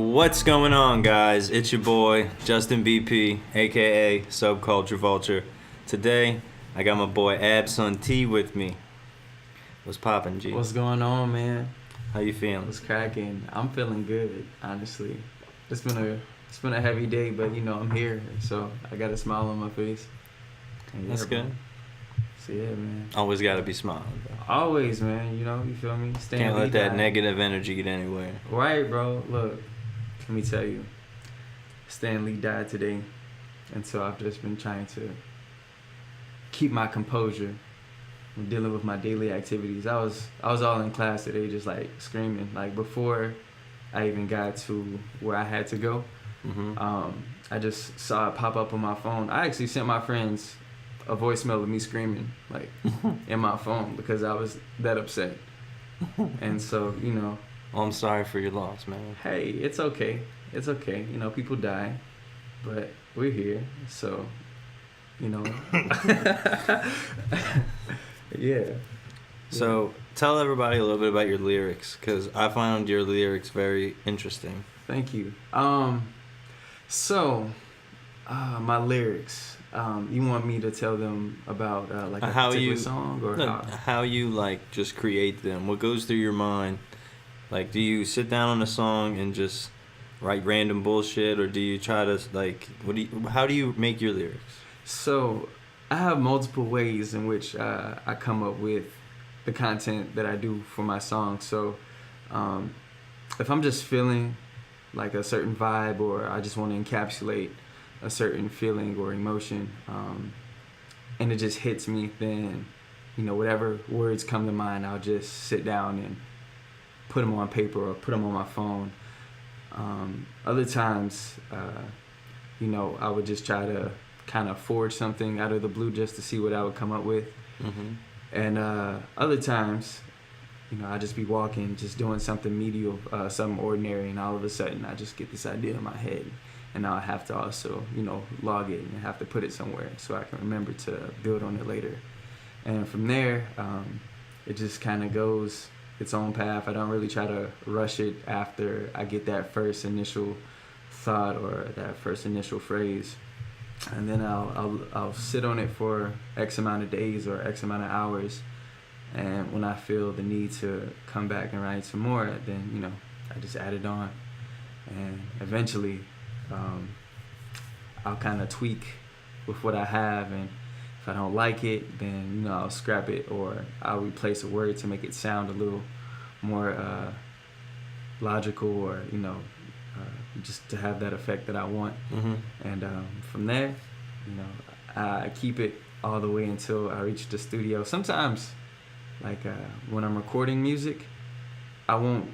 What's going on, guys? It's your boy, Justin BP, aka SubCultureVulture. Today, I got my boy Absunti with me. What's poppin', G? What's going on, man? How you feeling? What's cracking? I'm feeling good, honestly. It's been a heavy day, but I'm here, so I got a smile on my face. And That's good. So yeah, man. Always gotta be smiling, bro. Always, man. You feel me? Can't let that negative energy get anywhere. Right, bro. Look, let me tell you. Stan Lee died today, and so I've just been trying to keep my composure when dealing with my daily activities. I was all in class today, just like screaming. Like before I even got to where I had to go, I just saw it pop up on my phone. I actually sent my friends a voicemail of me screaming like in my phone because I was that upset. And so Well, I'm sorry for your loss, man. hey, it's okay. It's okay. People die, but we're here. So, yeah. So, tell everybody a little bit about your lyrics, because I found your lyrics very interesting. Thank you. My lyrics. You want me to tell them about like a particular song or how you like just create them? What goes through your mind? Like, do you sit down on a song and just write random bullshit, or do you try to how do you make your lyrics? So, I have multiple ways in which I come up with the content that I do for my songs. So, if I'm just feeling like a certain vibe, or I just want to encapsulate a certain feeling or emotion, and it just hits me, then whatever words come to mind, I'll just sit down and put them on paper or put them on my phone. Other times, I would just try to kind of forge something out of the blue just to see what I would come up with. And other times, I just be walking, just doing something medial, something ordinary, and all of a sudden I just get this idea in my head. And now I have to also, log it and have to put it somewhere so I can remember to build on it later. And from there, it just kind of goes its own path. I don't really try to rush it after I get that first initial thought or that first initial phrase. And then I'll sit on it for X amount of days or X amount of hours. And when I feel the need to come back and write some more, then, I just add it on. And eventually, I'll kind of tweak with what I have, and if I don't like it, then I'll scrap it, or I'll replace a word to make it sound a little more logical, or just to have that effect that I want. And from there, I keep it all the way until I reach the studio. Sometimes, like when I'm recording music, I won't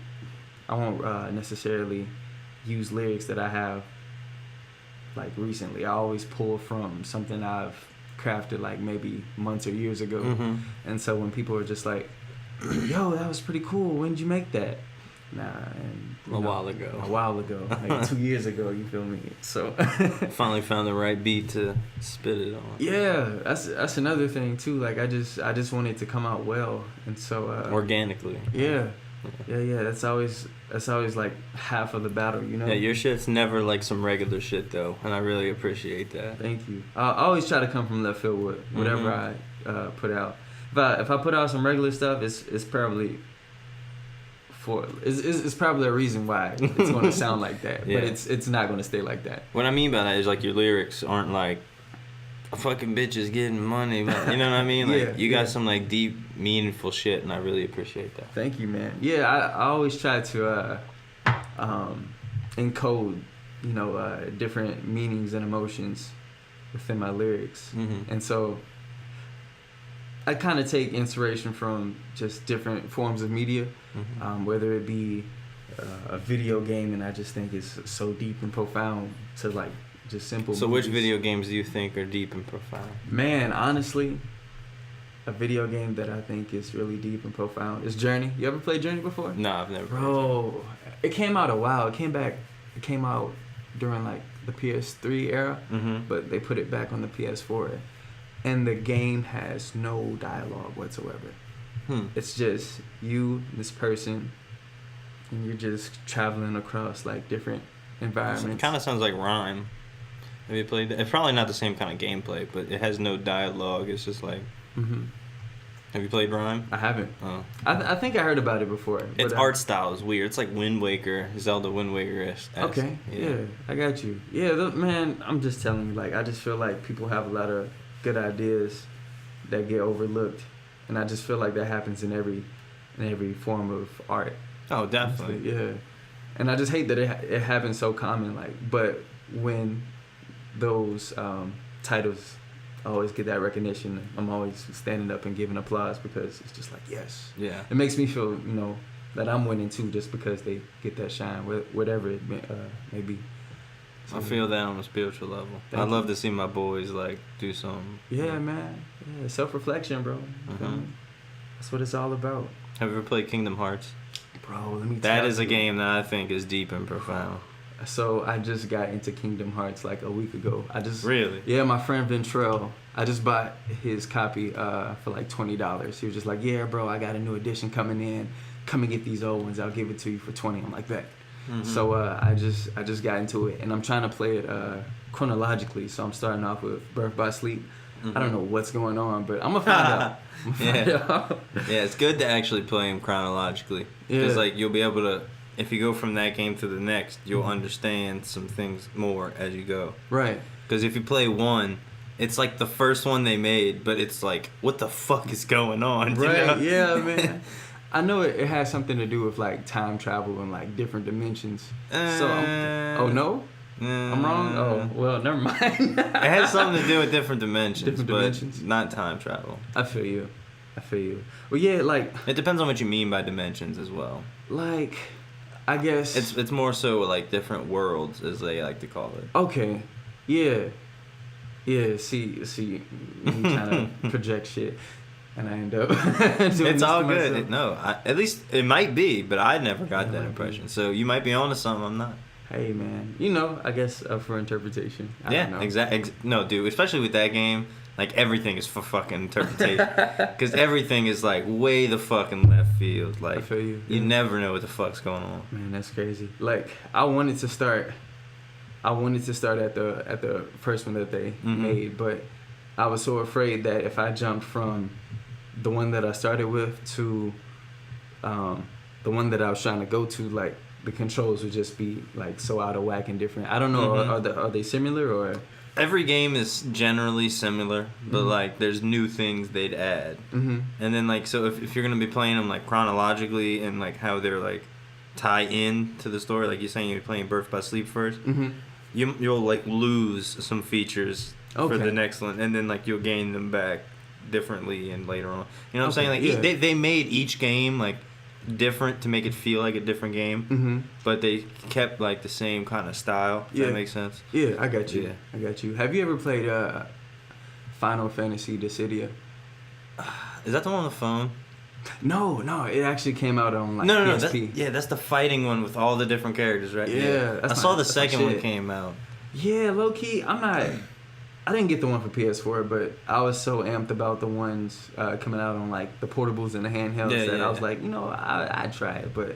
necessarily use lyrics that I have like recently. I always pull from something I've crafted like maybe months or years ago. And so when people are just like, yo, that was pretty cool, when did you make that? A while ago, like 2 years ago, you feel me? So finally found the right beat to spit it on. Yeah, that's another thing too. Like I just want it to come out well, and so organically. Yeah. That's always like half of the battle, Yeah, your shit's never like some regular shit though, and I really appreciate that. Thank you. I always try to come from left field with whatever I put out. If I put out some regular stuff, it's probably it's probably a reason why it's going to sound like that. Yeah. But it's not going to stay like that. What I mean by that is like your lyrics aren't like fucking bitches getting money, but you know what I mean? Like you got some like deep, meaningful shit, and I really appreciate that. Thank you, man. Yeah, I always try to encode, different meanings and emotions within my lyrics, and so I kind of take inspiration from just different forms of media, whether it be a video game, and I just think it's so deep and profound, to like just simple. So movies. Which video games do you think are deep and profound? Man, honestly, a video game that I think is really deep and profound is Journey. You ever played Journey before? No, I've never. Bro, it came out a while. It came out during like the PS3 era, but they put it back on the PS4. And the game has no dialogue whatsoever. It's just you, this person, and you're just traveling across like different environments. It kind of sounds like Rhyme. Have you played that? It's probably not the same kind of gameplay, but it has no dialogue. It's just like. Mm-hmm. Have you played Rhyme? I haven't. Oh. I think I heard about it before. Its art style is weird. It's like Wind Waker, Zelda Wind Waker-esque. Okay, yeah, I got you. Yeah, man, I'm just telling you, like, I just feel like people have a lot of good ideas that get overlooked, and I just feel like that happens in every form of art. Oh, definitely. Yeah, and I just hate that it happens so common. Like, but when those titles always get that recognition, I'm always standing up and giving applause because it's just like, yes. Yeah. It makes me feel, that I'm winning too, just because they get that shine, whatever it may be. So, I feel that on a spiritual level. I'd love to see my boys like do something. Yeah, man. Yeah, self-reflection, bro. That's what it's all about. Have you ever played Kingdom Hearts? Bro, let me tell you. That is a game that I think is deep and profound. So I just got into Kingdom Hearts like a week ago. Really? Yeah, my friend Ventrell, I just bought his copy for like $20. He was just like, yeah, bro, I got a new edition coming in. Come and get these old ones. I'll give it to you for $20. I'm like, bet. Mm-hmm. So I just got into it, and I'm trying to play it chronologically. So I'm starting off with Birth by Sleep. Mm-hmm. I don't know what's going on, but I'm gonna find out. Yeah, it's good to actually play them chronologically. Because like you'll be able to, if you go from that game to the next, you'll understand some things more as you go. Right. Because if you play one, it's like the first one they made, but it's like, what the fuck is going on? Right. You know? Yeah, man. I know it has something to do with like time travel and like different dimensions. Oh no? I'm wrong? Oh, well, never mind. It has something to do with different dimensions. Different dimensions? Not time travel. I feel you. Well, yeah, like... It depends on what you mean by dimensions as well. Like, I guess... It's more so like different worlds, as they like to call it. Okay. Yeah. Yeah, see, me trying to project shit. And I end up doing it's all good. At least it might be, but I never got that impression. So you might be onto something. I'm not. Hey man, I guess up for interpretation. Yeah, exactly. No, dude, especially with that game, like everything is for fucking interpretation. Because everything is like way the fucking left field. Like I feel you. You never know what the fuck's going on. Man, that's crazy. Like I wanted to start at the first one that they made, but I was so afraid that if I jumped from the one that I started with to the one that I was trying to go to, like the controls would just be like so out of whack and different. I don't know, are they similar or? Every game is generally similar, but like there's new things they'd add. And then like, so if you're gonna be playing them like chronologically and like how they're like tie in to the story, like you're saying you're playing Birth by Sleep first, you'll like lose some features for the next one, and then like you'll gain them back differently and later on. You know what I'm saying? Like they made each game like different to make it feel like a different game, but they kept like the same kind of style. Does that make sense? Yeah, I got you. I got you. Have you ever played Final Fantasy Dissidia? Is that the one on the phone? No, it actually came out on like no. PSP. That's the fighting one with all the different characters, right? Yeah. I saw the second one came out. Yeah, low key. I didn't get the one for PS4, but I was so amped about the ones coming out on like the portables and the handhelds that I was like, I'd try it, but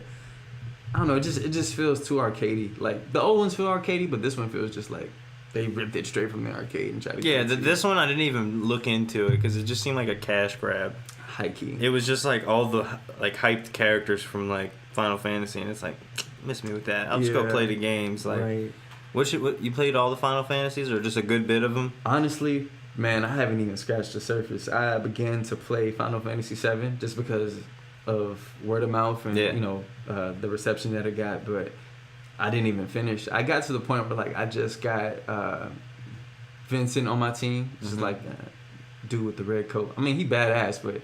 I don't know. It just feels too arcadey. Like the old ones feel arcadey, but this one feels just like they ripped it straight from the arcade and tried to. Yeah, this one I didn't even look into it because it just seemed like a cash grab. High key. It was just like all the like hyped characters from like Final Fantasy, and it's like miss me with that. I'll just go play the games. Like, right. What you played all the Final Fantasies or just a good bit of them? Honestly, man, I haven't even scratched the surface. I began to play Final Fantasy VII just because of word of mouth and the reception that it got, but I didn't even finish. I got to the point where like I just got Vincent on my team, just like dude with the red coat. I mean, he badass, but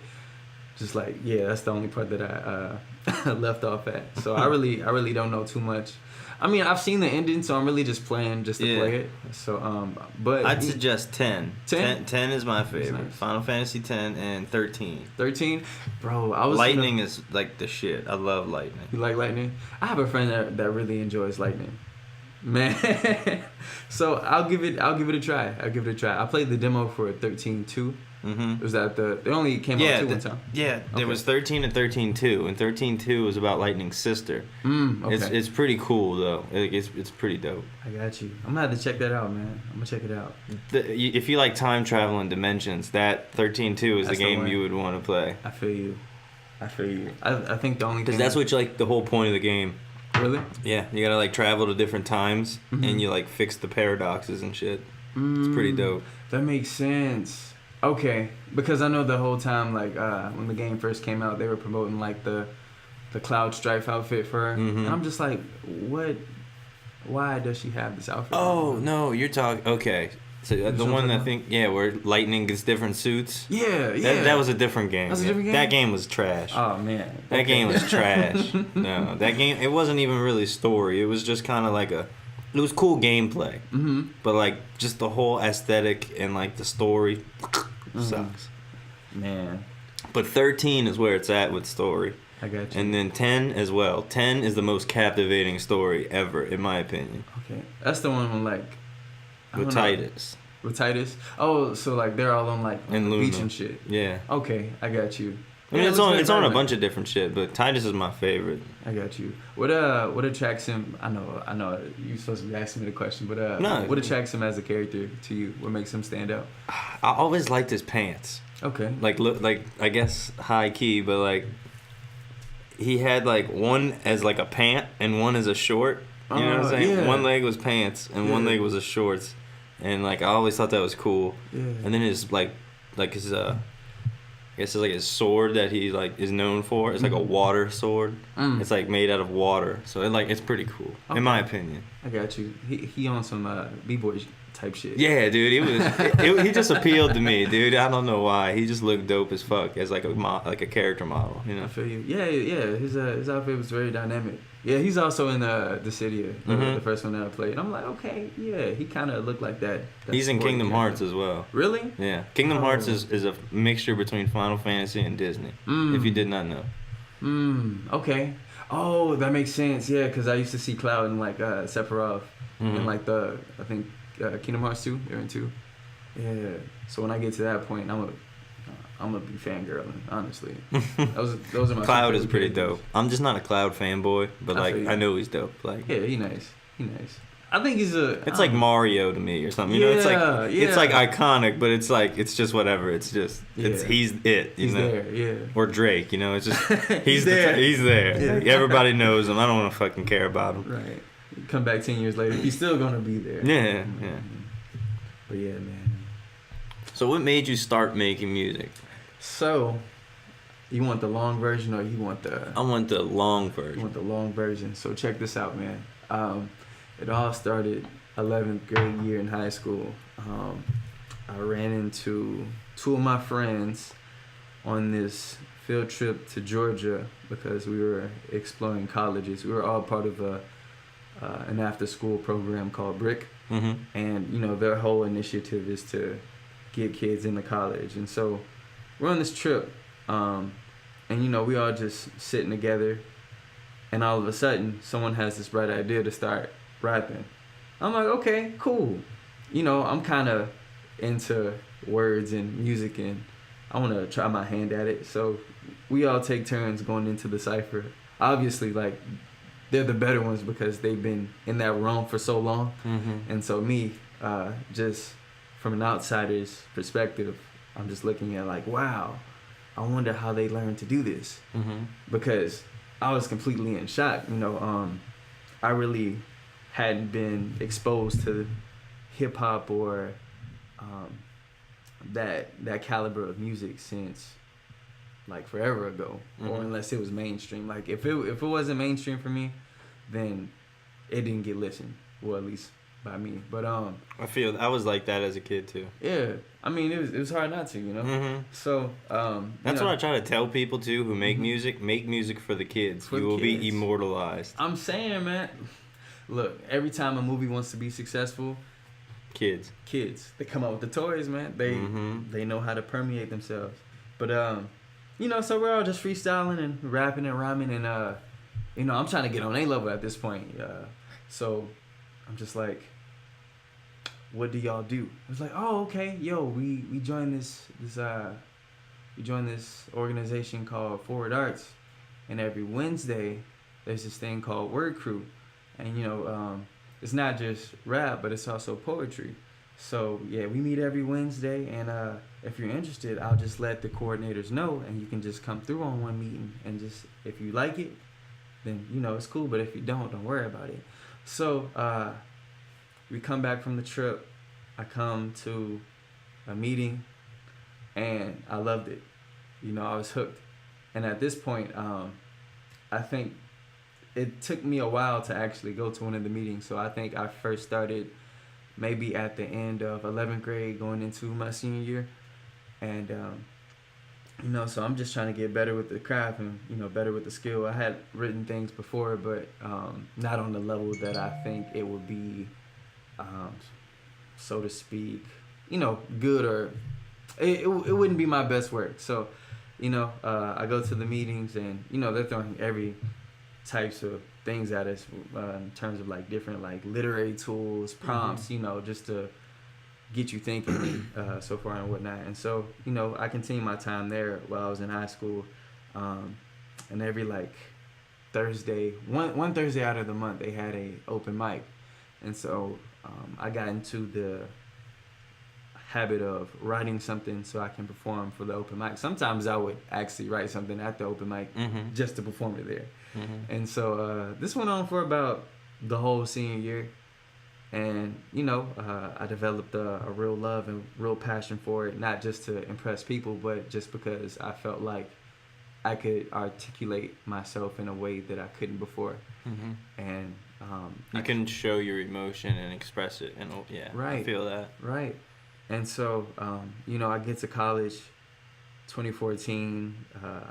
just like that's the only part that I left off at. So I really don't know too much. I mean, I've seen the ending, so I'm really just playing just to play it. So, but I'd suggest 10. 10 is my favorite. Nice. Final Fantasy 10 and 13. 13, bro. Lightning is like the shit. I love Lightning. You like Lightning? I have a friend that really enjoys Lightning. Man, so I'll give it a try. I played the demo for 13 too, Was that they only came out two one time? Yeah, there was 13 and 13-2, and 13-2 was about Lightning's sister. Okay. It's pretty cool though. It's pretty dope. I got you. I'm gonna have to check that out, man. I'm gonna check it out. If you like time travel and dimensions, that 13-2 is the game you would want to play. I feel you. I think the only thing, because that's what like the whole point of the game. Really? Yeah, you gotta like travel to different times and you like fix the paradoxes and shit. It's pretty dope. That makes sense. Okay, because I know the whole time, like when the game first came out, they were promoting like the Cloud Strife outfit for her, and I'm just like, what? Why does she have this outfit? Oh no, you're talking. Okay, so the one I think, where Lightning gets different suits. Yeah. That was a different game. That was a different game? That game was trash. Oh man. That game was trash. No, that game, it wasn't even really story. It was just kind of like it was cool gameplay. But like just the whole aesthetic and like the story sucks. Man. But 13 is where it's at with story. I got you. And then 10 as well. 10 is the most captivating story ever, in my opinion. Okay. That's the one when like With Titus. With Titus? Oh, so like they're all on like and the Luna. beach and shit. Yeah. Okay, I got you. I mean, it's on a bunch of different shit, but Titus is my favorite. I got you. What attracts him? I know you're supposed to be asking me the question, but what attracts him as a character to you? What makes him stand out? I always liked his pants. Okay. Like look, like I guess high key, but like he had like one as like a pant and one as a short. You know what I'm saying? Yeah. One leg was pants and one leg was a shorts, and like I always thought that was cool. Yeah. And then his like his I guess it's like his sword that he like is known for. It's like a water sword. It's like made out of water, so it's pretty cool in my opinion. I got you. He on some b-boy type shit. Yeah, dude, he just appealed to me, dude. I don't know why. He just looked dope as fuck as like a character model, you know. I feel you. Yeah. His outfit was very dynamic. Yeah, he's also in the City, the first one that I played. I'm like, okay, yeah, he kind of looked like that. He's in Kingdom Hearts as well. Really? Yeah, Kingdom Hearts is a mixture between Final Fantasy and Disney. If you did not know. Okay. Oh, that makes sense. Yeah, because I used to see Cloud and like Sephiroth and like I think Kingdom Hearts 2. They're in 2. Yeah. So when I get to that point, I'm gonna be fangirling, honestly. Those are my Cloud is pretty dope. I'm just not a Cloud fanboy, but like I know he's dope. Like he nice. I think he's it's like Mario to me or something. You know, it's like iconic, but it's just whatever. It's just he's it. You know? There, yeah. Or Drake, you know. It's just he's there. He's there. Yeah. Everybody knows him. I don't want to fucking care about him. Right. Come back 10 years later, he's still gonna be there. Yeah. But yeah, man. So what made you start making music? So, you want the long version or you want the... I want the long version. You want the long version. So check this out, man. It all started 11th grade year in high school. I ran into two of my friends on this field trip to Georgia because we were exploring colleges. We were all part of an after-school program called BRIC. And, you know, their whole initiative is to get kids into college. And so we're on this trip, and, you know, we all just sitting together, and all of a sudden, someone has this bright idea to start rapping. I'm like, okay, cool. You know, I'm kind of into words and music, and I want to try my hand at it. So we all take turns going into the cypher. Obviously, like, they're the better ones because they've been in that realm for so long. And so me, just from an outsider's perspective, I'm just looking at like, wow, I wonder how they learned to do this. Because I was completely in shock. You know, I really hadn't been exposed to hip hop or that caliber of music since like forever ago, or unless it was mainstream. Like if it wasn't mainstream for me, then it didn't get listened. Well, at least by me. But I feel I was like that as a kid too. Yeah, I mean it was hard not to, you know. So that's what I try to tell people too who make music. Make music for the kids. You will be immortalized. I'm saying, man. Look, every time a movie wants to be successful, kids, they come out with the toys, man. They know how to permeate themselves. But you know, so we're all just freestyling and rapping and rhyming, and you know, I'm trying to get on A level at this point. So I'm just like, what do y'all do? It was like, oh, okay, yo, we joined we joined this organization called Forward Arts, and every Wednesday there's this thing called Word Crew, and it's not just rap, but it's also poetry. So yeah, we meet every Wednesday, and if you're interested, I'll just let the coordinators know, and you can just come through on one meeting, and just if you like it, then it's cool. But if you don't worry about it. So we come back from the trip. I come to a meeting, and I loved it. I was hooked. And at this point, I think it took me a while to actually go to one of the meetings. So I think I first started maybe at the end of 11th grade going into my senior year. And, so I'm just trying to get better with the craft and, better with the skill. I had written things before, but not on the level that I think it would be, so to speak, good, or it wouldn't be my best work. So, I go to the meetings, and, they're throwing every types of things at us in terms of like different like literary tools, prompts, just to get you thinking so far and whatnot. And so, I continued my time there while I was in high school. And every like Thursday, one Thursday out of the month, they had a open mic. And so I got into the habit of writing something so I can perform for the open mic. Sometimes I would actually write something at the open mic just to perform it there. And so this went on for about the whole senior year. And, I developed a real love and real passion for it, not just to impress people, but just because I felt like I could articulate myself in a way that I couldn't before. And you can show your emotion and express it. And right. I feel that. Right. And so, I get to college, 2014.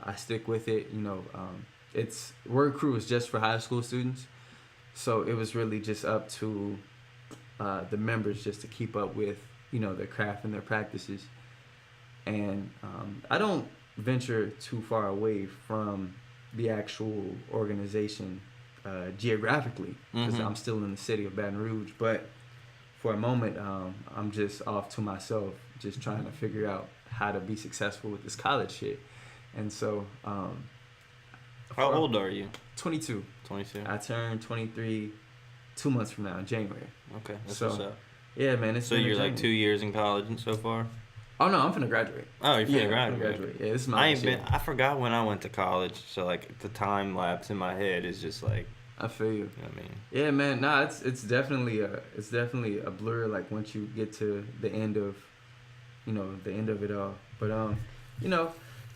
I stick with it. It's Word Crew is just for high school students, so it was really just up to the members just to keep up with their craft and their practices. And I don't venture too far away from the actual organization geographically, because I'm still in the city of Baton Rouge, but for a moment, I'm just off to myself, just trying to figure out how to be successful with this college shit. And so, how old are you? 22. 22. I turned 23 2 months from now in January. Okay, that's what's up. Yeah, man. So you're like 2 years in college and so far? Oh no, I'm finna graduate. Oh, you're finna graduate. I'm finna graduate. Yeah, this is my I forgot when I went to college, so like the time lapse in my head is just like. I feel you. You know what I mean? Yeah, man. Nah, it's definitely a blur. Like once you get to the end of, the end of it all. But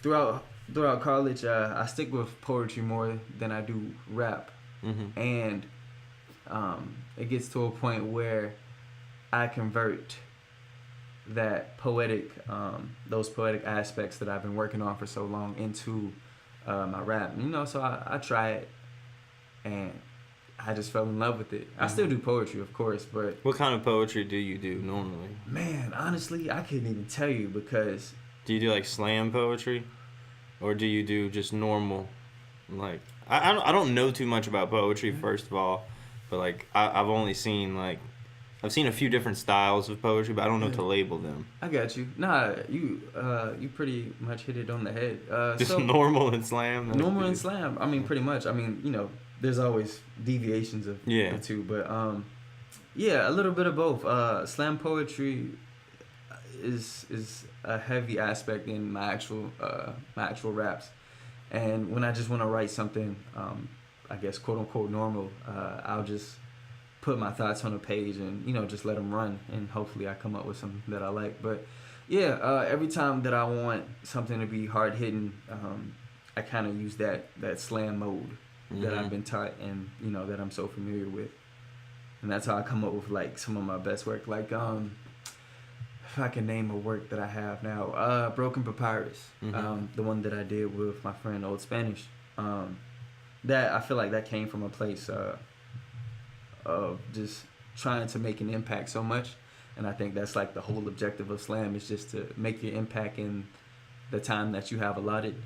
throughout college, I stick with poetry more than I do rap, and it gets to a point where I convert that poetic, those poetic aspects that I've been working on for so long into my rap. So I try it. And I just fell in love with it. I still do poetry, of course, but... What kind of poetry do you do normally? Man, honestly, I couldn't even tell you, because... Do you do, like, slam poetry? Or do you do just normal, like... I don't know too much about poetry, first of all. But, like, I've only seen, like... I've seen a few different styles of poetry, but I don't know to label them. I got you. Nah, you pretty much hit it on the head. Just normal and slam? Normal and slam. I mean, pretty much. I mean, there's always deviations of the two, but a little bit of both. Slam poetry is a heavy aspect in my actual raps, and when I just want to write something, I guess quote unquote normal, I'll just put my thoughts on a page and just let them run, and hopefully I come up with something that I like. But every time that I want something to be hard hitting, I kind of use that slam mode that I've been taught, and that I'm so familiar with, and that's how I come up with like some of my best work. Like if I can name a work that I have now, Broken Papyrus, the one that I did with my friend Old Spanish, that I feel like that came from a place of just trying to make an impact so much, and I think that's like the whole objective of slam, is just to make your impact in the time that you have allotted.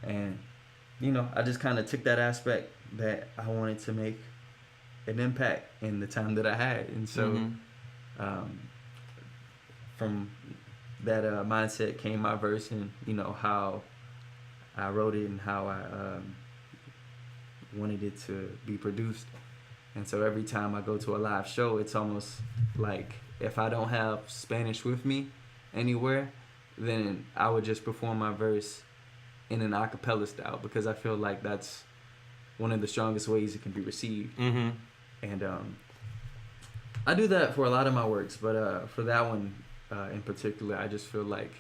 And I just kind of took that aspect that I wanted to make an impact in the time that I had, and so from that mindset came my verse, and how I wrote it and how I wanted it to be produced. And so every time I go to a live show, it's almost like if I don't have Spanish with me anywhere, then I would just perform my verse in an a cappella style, because I feel like that's one of the strongest ways it can be received. Mm-hmm. And I do that for a lot of my works, but for that one in particular, I just feel like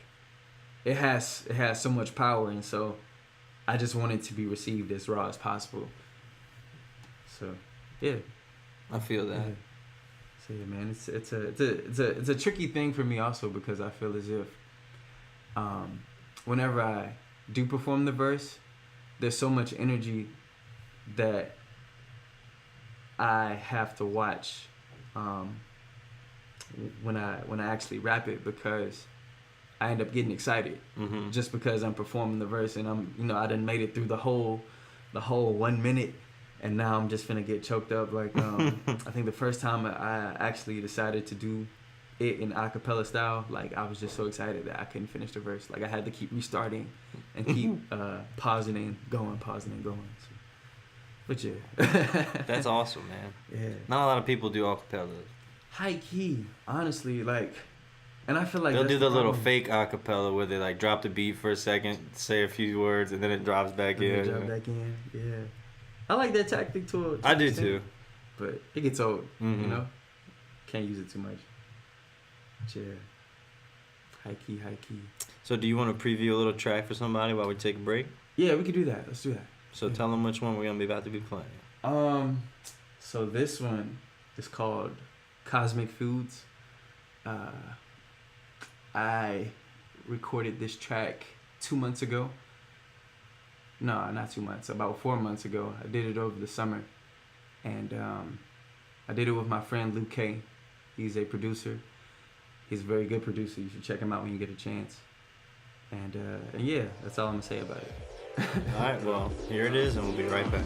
it has so much power, and so I just want it to be received as raw as possible. So, yeah. I feel that. Yeah. So yeah, man, it's a tricky thing for me also, because I feel as if whenever I do perform the verse, there's so much energy that I have to watch when I actually rap it, because I end up getting excited just because I'm performing the verse, and I done made it through the whole 1 minute, and now I'm just finna get choked up. Like I think the first time I actually decided to do it in a cappella style, like I was just so excited that I couldn't finish the verse. Like I had to keep restarting and keep pausing and going. So, but yeah. That's awesome, man. Yeah. Not a lot of people do acapella. High key, honestly, like, and I feel like They'll do the little problem. fake acapella where they like drop the beat for a second, say a few words, and then it drops back in. Drop back in, yeah. I like that tactic to I do extent, too. but it gets old, Mm-hmm. Can't use it too much. But yeah. High key. So do you want to preview a little track for somebody while we take a break? Yeah, we could do that. Let's do that. So tell them which one we're gonna be about to be playing. So this one is called Cosmic Foods. I recorded this track 2 months ago. No, not 2 months. About 4 months ago. I did it over the summer, and I did it with my friend Luke K. He's a producer. He's a very good producer. You should check him out when you get a chance. And yeah, that's all I'm gonna say about it. All right, well, here it is, and we'll be right back.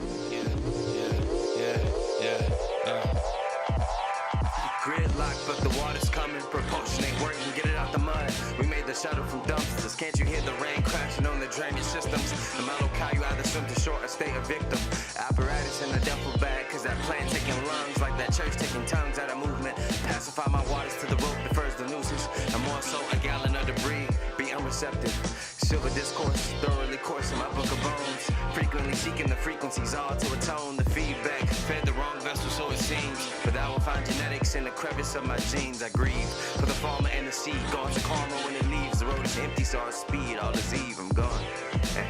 Gridlock, but the water's coming. Propulsion ain't working, get it out the mud. We made the shuttle from dumpsters. Can't you hear the rain crashing on the drainage systems? The Malokai, you either swim to shore or stay a victim. Apparatus in a duffel bag, cause that plant taking lungs, like that church taking tongues out of movement. Pacify my waters to the rope, defers the nuisance. And more so, a gallon of debris, be unreceptive. Silver discourse, thoroughly course in my book of bones. Frequently seeking the frequencies, all to atone the feedback. Fed the wrong vessel, so it seems. But I will find genetics in the crevice of my genes. I grieve for the farmer and the seed. Gone to karma when it leaves. The road is empty, so I speed. All is eve, I'm gone. Hey.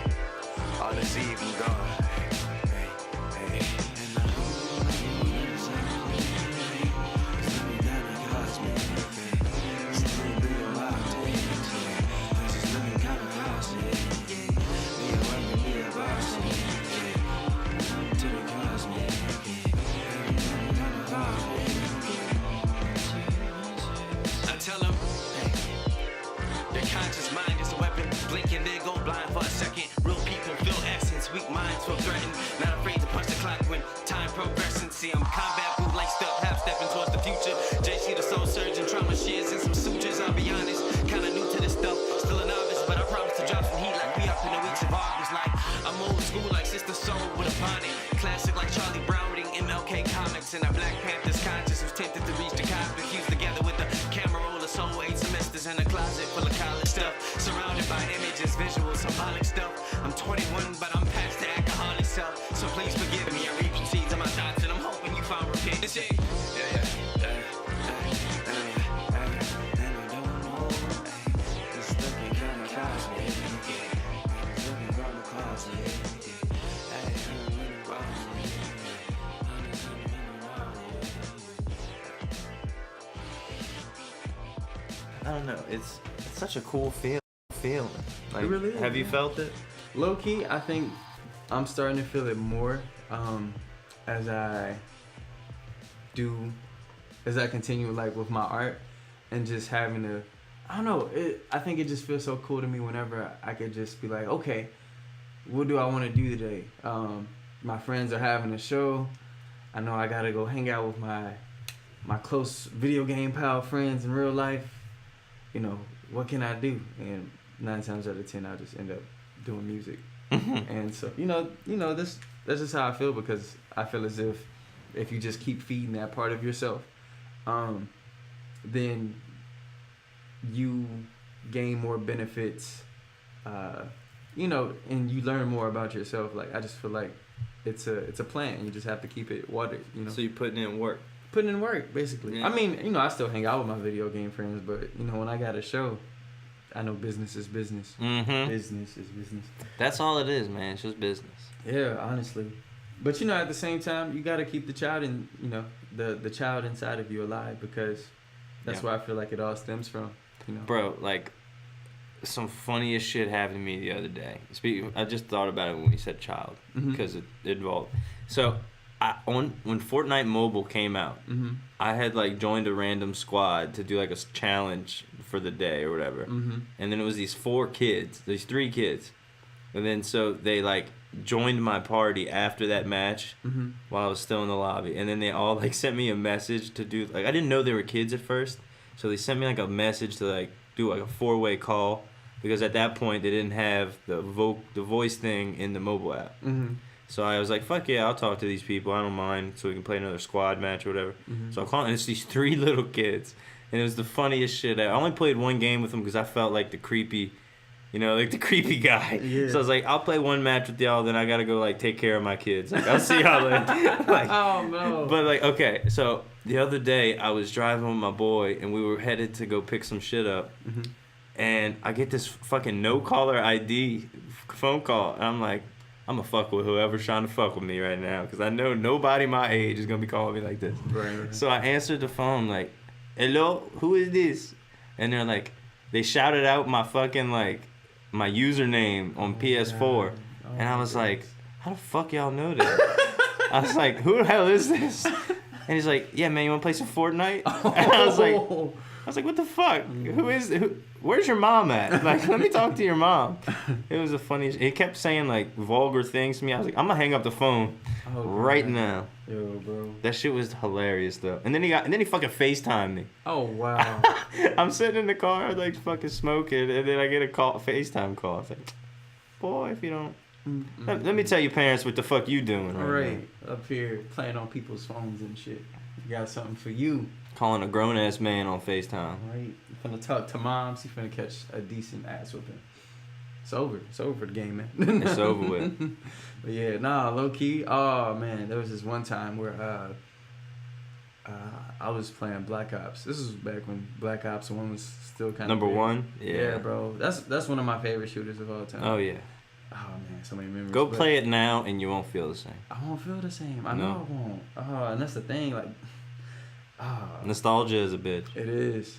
All is eve, I'm gone. Weak minds feel threatened, not afraid to punch the clock when time progressing. See, I'm combat boot laced up, half stepping towards the future. JC the soul surgeon, trauma shears and some sutures. I'll be honest, kinda new to this stuff, still a novice, but I promise to drop some heat like we up in the weeks of August. Like I'm old school, like Sister Soul with a bonnet, classic like Charlie Brown reading MLK comics, and a Black Panther's conscious who's tempted to reach the cosmic, fused together with the camera roll of soul. 8 semesters in a closet full of college stuff, surrounded by images, visual, symbolic stuff. I'm 21, but I'm past the alcoholic self, so please forgive me. I reap some seeds of my thoughts, and I'm hoping you find repentance. I don't know. It's such a cool feeling. Like, It really is, have you yeah. felt it? Low key, I think I'm starting to feel it more as I continue like with my art, and just having to, I don't know, I think it just feels so cool to me whenever I could just be like, okay, what do I want to do today? My friends are having a show. I know I gotta go hang out with my close video game pal friends in real life. what can I do? And 9 times out of 10, I just end up doing music. And so, that's just how I feel, because I feel as if you just keep feeding that part of yourself, then you gain more benefits, and you learn more about yourself. Like, I just feel like it's a plant, and you just have to keep it watered, So you're putting in work. Putting in work, basically. Yeah. I mean, I still hang out with my video game friends, but, when I got a show, I know business is business. Mm-hmm. Business is business. That's all it is, man. It's just business. Yeah, honestly. But, at the same time, you got to keep the child the child inside of you alive, because that's where I feel like it all stems from, Bro, like, some funniest shit happened to me the other day. I just thought about it when we said child, because it involved. So, when Fortnite Mobile came out, I had like joined a random squad to do like a challenge for the day or whatever, and then it was these 3 kids, and then so they like joined my party after that match while I was still in the lobby, and then they all like sent me a message to do, like, I didn't know they were kids at first, so they sent me like a message to like do like a 4-way call, because at that point they didn't have the voice thing in the mobile app. So I was like, fuck yeah, I'll talk to these people. I don't mind. So we can play another squad match or whatever. So I call, and it's these 3 little kids. And it was the funniest shit. I only played 1 game with them because I felt like the creepy, like the creepy guy. Yeah. So I was like, I'll play 1 match with y'all, then I got to go like take care of my kids. Like, I'll see y'all later. Like, oh, no. But like, okay, so the other day I was driving with my boy, and we were headed to go pick some shit up. And I get this fucking no caller ID phone call. And I'm like, I'm gonna fuck with whoever's trying to fuck with me right now, because I know nobody my age is gonna be calling me like this. Right. So I answered the phone like, hello, who is this? And they're like, they shouted out my fucking like my username on PS4, and I was like, how the fuck y'all know that? I was like, who the hell is this? And he's like, yeah, man, you wanna play some Fortnite? And I was like, what the fuck? Who is? Where's your mom at? Like, let me talk to your mom. It was the funniest. He kept saying like vulgar things to me. I was like, I'm gonna hang up the phone right now. Yo, bro. That shit was hilarious though. And then he fucking FaceTimed me. Oh wow. I'm sitting in the car like fucking smoking, and then I get a FaceTime call. I was like, boy, if you don't. Let me tell you, parents, what the fuck you doing right up here playing on people's phones and shit. We got something for you. Calling a grown-ass man on FaceTime. Right. You finna talk to moms. You finna catch a decent ass whooping. It's over. It's over for the game, man. It's over with. But yeah, low key. Oh, man. There was this one time where I was playing Black Ops. This was back when Black Ops 1 was still kind of Number big. 1? Yeah, bro. That's one of my favorite shooters of all time. Oh, yeah. Oh, man. So many memories. Go play it now, and you won't feel the same. I won't feel the same. I know I won't. Oh, and that's the thing. Like... Nostalgia is a bitch. It is.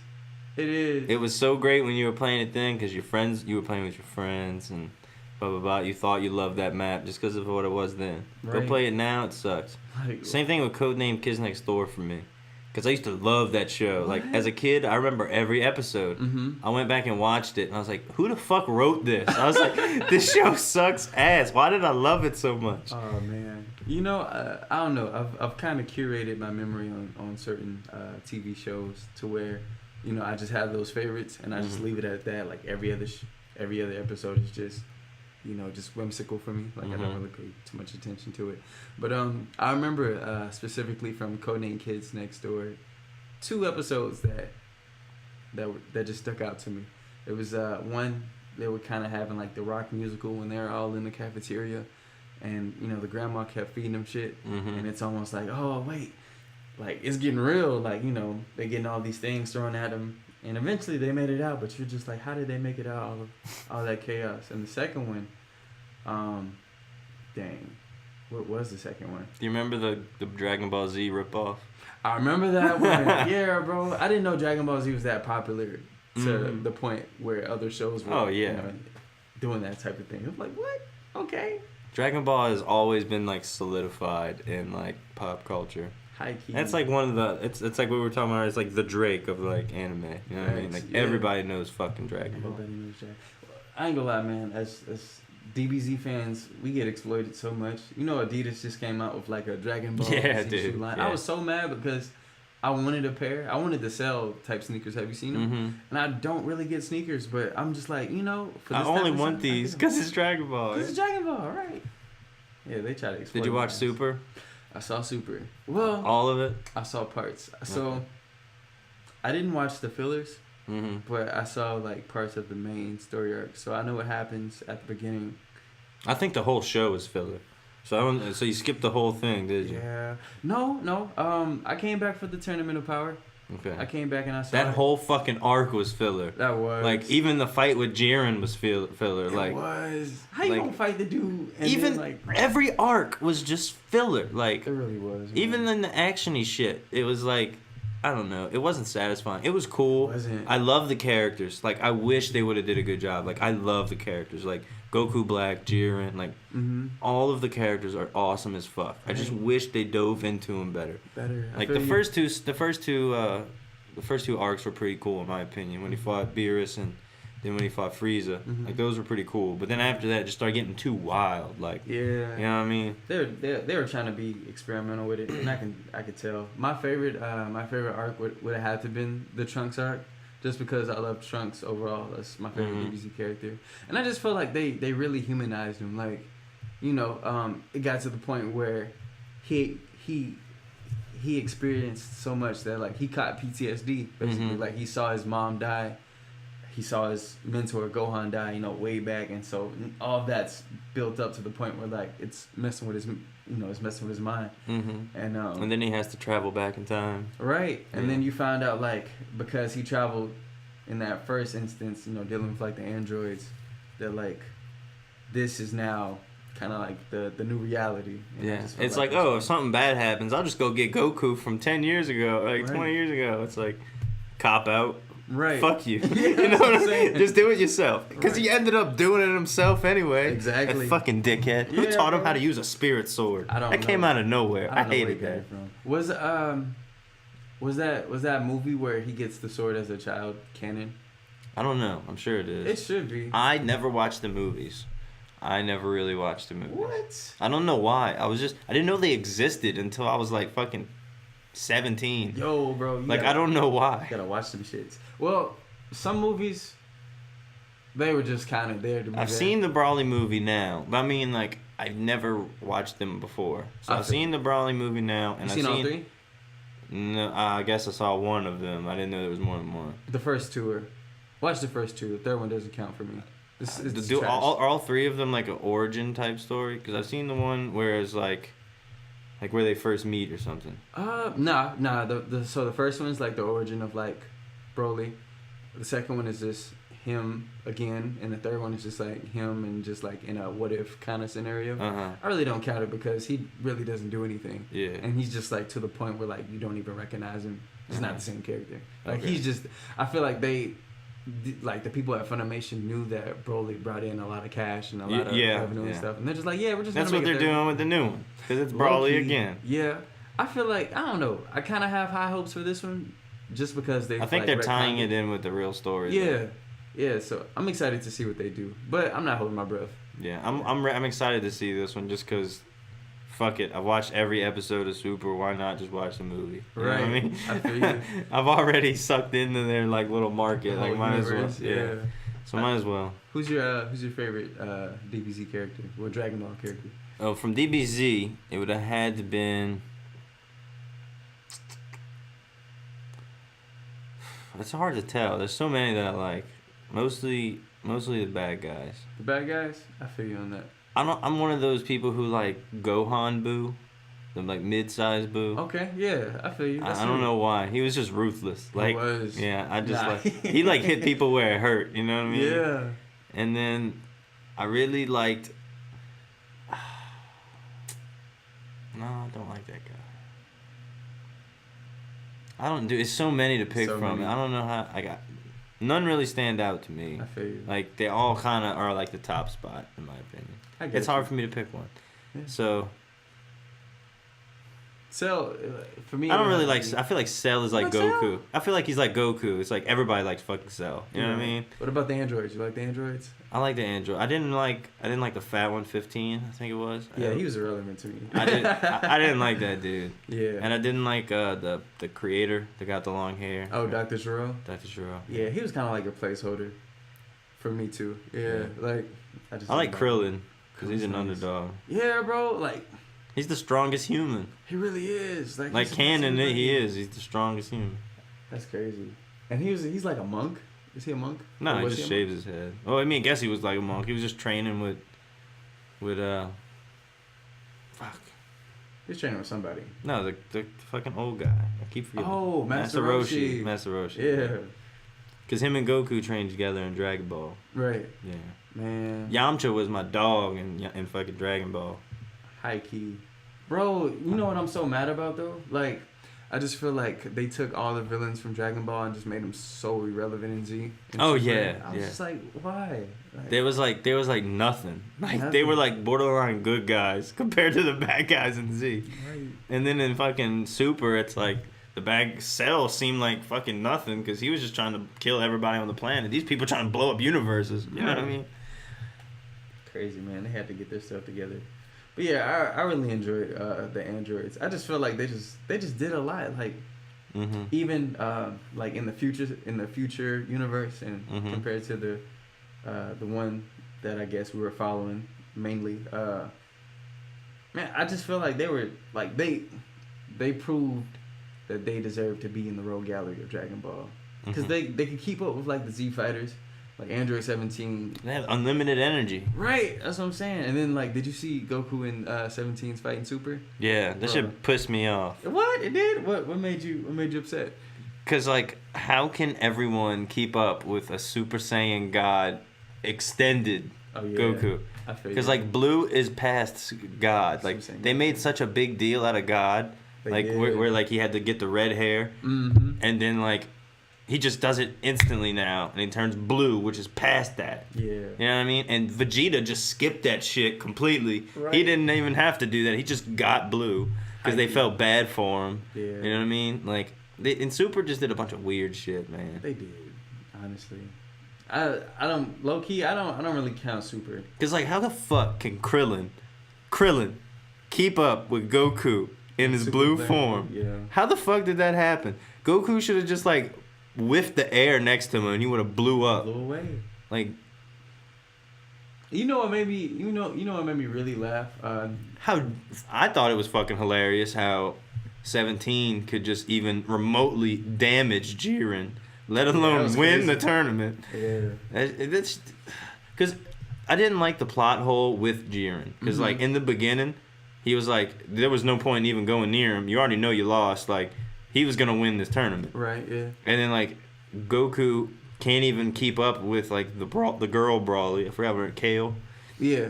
It was so great when you were playing it then, because you were playing with your friends and blah blah blah. You thought you loved that map just because of what it was then. Right. Go play it now, it sucks. Like, same thing with Codename Kids Next Door for me, because I used to love that show. What? Like as a kid, I remember every episode. I went back and watched it, and I was like, "Who the fuck wrote this?" I was like, "This show sucks ass. Why did I love it so much?" Oh man. I don't know. I've kind of curated my memory on certain TV shows to where, I just have those favorites, and I just leave it at that. Like every other episode is just, just whimsical for me. Like I don't really pay too much attention to it. But I remember specifically from Codename Kids Next Door, 2 episodes that just stuck out to me. It was one, they were kind of having like the rock musical when they were all in the cafeteria. And, the grandma kept feeding them shit. And it's almost like, oh, wait. Like, it's getting real. Like, they're getting all these things thrown at them. And eventually they made it out. But you're just like, how did they make it out of all that chaos? And the second one, dang. What was the second one? Do you remember the Dragon Ball Z ripoff? I remember that one. Yeah, bro. I didn't know Dragon Ball Z was that popular to the point where other shows were doing that type of thing. I was like, what? Okay. Dragon Ball has always been like solidified in like pop culture. High key. That's like one of the it's like what we were talking about. It's like the Drake of like anime. You know what I mean? Like everybody knows fucking Dragon Ball. Everybody knows Dragon. I ain't gonna lie, man. As DBZ fans, we get exploited so much. Adidas just came out with like a Dragon Ball Z shoe line. I was so mad because I wanted a pair. I wanted the sell type sneakers. Have you seen them? Mm-hmm. And I don't really get sneakers, but I'm just like, you know, for this I only type of want stuff, these because it's Dragon Ball. Because it's Dragon Ball, right? Yeah, they try to explain. Did you watch Super? I saw Super. Well, all of it? I saw parts. So, Okay. I didn't watch the fillers, Mm-hmm. but I saw like parts of the main story arc. So I know what happens at the beginning. I think the whole show is filler. So I don't. So you skipped the whole thing, did you? Yeah. No. I came back for the Tournament of Power. Okay. I came back and I saw That it. whole fucking arc was filler. That was Like even the fight with Jiren was filler. It Like was. How you like, gonna fight the dude? And even then, like, every arc was just filler. Like it really was. Man. even in the actiony shit, it was like I don't know. It wasn't satisfying. It was cool. It wasn't. I love the characters. Like I wish they would have did a good job. Like I love the characters. Like Goku Black, Jiren, like all of the characters are awesome as fuck. I just wish they dove into them better. Like the first two arcs were pretty cool in my opinion. When he fought Beerus and then when he fought Frieza, like those were pretty cool. But then after that, it just started getting too wild. Like Yeah. you know what I mean? They were trying to be experimental with it, and I could tell. My favorite arc would have had to been the Trunks arc, just because I love Trunks overall. That's my favorite DBZ character, and I just felt like they really humanized him. Like, you know, it got to the point where he experienced so much that like he caught PTSD basically. Like he saw his mom die. He saw his mentor Gohan die, you know, way back, and so all of that's built up to the point where like it's messing with his, it's messing with his mind. And then he has to travel back in time. Right, and Yeah. then you find out like because he traveled in that first instance, you know, dealing with like the androids, that like this is now kind of like the new reality. And I Yeah, just felt it's like, oh, if something bad happens, I'll just go get Goku from 10 years ago, like Right. 20 years ago. It's like, cop out. right, Fuck you. Yeah, You know what I'm saying? saying? Just do it yourself. Because Right. he ended up doing it himself anyway. Exactly. That fucking dickhead. Who Yeah, taught him bro. how to use a spirit sword? I don't That came know. out of nowhere. I don't know where hated he got that. it from. Was that movie where he gets the sword as a child canon? I don't know. I'm sure it is. It should be. I never watched the movies. I never really watched the movies. What? I don't know why. I didn't know they existed until I was like fucking 17. Yo, bro. Like, I don't know why. Gotta watch some shits. Well, some movies, they were just kind of there to be I've there. seen the Brawley movie now. But I mean, like, I've never watched them before. So I've seen the Brawley movie now. And You I've seen all three? No, I guess I saw one of them. I didn't know there was more than one. The first two are. Watch the first two. The third one doesn't count for me. It's Do trash. are all three of them like an origin type story? Because I've seen the one where it's like where they first meet or something. Nah. So the first one's like the origin of like Broly. The second one is just him again, and the third one is just like him and just like in a what if kind of scenario. I really don't count it because he really doesn't do anything. Yeah. And he's just like to the point where like you don't even recognize him. He's not the same character. Like Okay. he's just. I feel like like the people at Funimation knew that Broly brought in a lot of cash and a lot of revenue and stuff, and they're just like, yeah, we're just. That's gonna what make they're it doing with the new one. Because it's Low-key, Brawley again. Yeah, I feel like I don't know. I kind of have high hopes for this one, just because they. I think they're tying it in with the real story. Yeah, though. yeah. So I'm excited to see what they do, but I'm not holding my breath. Yeah, I'm excited to see this one just because. Fuck it. I've watched every episode of Super. Why not just watch the movie? You know what I mean? I feel you. I've already sucked into their like little market. Like Whole might universe, as well. Yeah. So might as well. Who's your favorite DBZ character? Or Dragon Ball character? Oh, from DBZ, it would have had to been. It's hard to tell. There's so many that I like. Mostly the bad guys. The bad guys? I feel you on that. I'm one of those people who like Gohan Boo, the like mid-sized Boo. Okay, yeah, I feel you. I don't know why. He was just ruthless. Like, was. yeah, I just Nah. like he like hit people where it hurt. You know what I mean? Yeah. And then I really liked. No, I don't like that guy. I don't do. It's so many to pick So from. many. I don't know how. I got none really stand out to me. I feel you. Like they all kind of are like the top spot in my opinion. I get It's hard you. for me to pick one. Yeah. So Cell, for me, I don't it really would like. have to I feel like Cell is You like like Cell? Goku. I feel like he's like Goku. It's like everybody likes fucking Cell. You know what I mean? What about the androids? You like the androids? I like the Android. I didn't like the fat one, 15. I think it was. Yeah, he was irrelevant to me. I didn't like that dude. Yeah. And I didn't like the creator that got the long hair. Oh, Dr. Giro? Dr. Giro. Yeah, he was kind of like a placeholder for me too. Yeah, like I like Krillin because he's an Krillin's nice. underdog. Yeah, bro. Like He's the strongest human. he really is. Like Like he's canon, amazing. he is. He's the strongest human. That's crazy. And he's like a monk. Is he a monk? No, Or he was just a monk? shaves his head. Oh, I mean, I guess he was like a monk. He was just training with fuck. He's training with somebody. No, the fucking old guy. I keep forgetting. Oh, Master Roshi. Master Roshi. Yeah. Because him and Goku trained together in Dragon Ball. Right. Yeah. Man. Yamcha was my dog in fucking Dragon Ball. High key. Bro, you know what I'm so mad about though? Like, I just feel like they took all the villains from Dragon Ball and just made them so irrelevant in Z. And Oh, Super. yeah, I was yeah. just like, why? Like, There was like nothing. Like they Nothing. were like borderline good guys compared to the bad guys in Z. right. And then in fucking Super, it's like the bad Cell seemed like fucking nothing because he was just trying to kill everybody on the planet. These people trying to blow up universes. You know what I mean? Crazy, man. They had to get their stuff together. But yeah, I really enjoyed the androids. I just feel like they just did a lot. Like Mm-hmm. even like in the future universe and Mhm. compared to the one that I guess we were following mainly. Man, I just feel like they were like they proved that they deserve to be in the rogue gallery of Dragon Ball because Mhm. they could keep up with like the Z fighters, like Android 17. They have unlimited energy. Right, that's what I'm saying. And then like, did you see Goku and 17's fighting Super? Yeah, that shit pissed me off. What it did? What made you upset? Cause like, how can everyone keep up with a Super Saiyan God extended Oh yeah, Goku? I feel Because you. like Blue is past God. Like Super Saiyan they God. made such a big deal out of God. They Like did. where like he had to get the red hair, Mm-hmm. and then like he just does it instantly now, and he turns blue, which is past that. Yeah. You know what I mean? And Vegeta just skipped that shit completely. Right. He didn't even have to do that. He just got blue because they felt bad for him. Yeah. You know what I mean? Like and Super just did a bunch of weird shit, man. They did, honestly. I don't low key. I don't really count Super. Cause like, how the fuck can Krillin keep up with Goku in his Super blue Saiyan, form? yeah. How the fuck did that happen? Goku should have just like whiffed the air next to him and he would have blew up. Blew away. Like, You know what made me? You know what made me really laugh? how I thought it was fucking hilarious how 17 could just even remotely damage Jiren, let that alone was win the crazy. tournament. Yeah. That's because I didn't like the plot hole with Jiren. Because Mhm. like in the beginning, he was like, there was no point in even going near him. You already know you lost. Like he was gonna win this tournament. Right. Yeah. And then like Goku can't even keep up with like the girl Brawly. I forgot her, Kale. Yeah.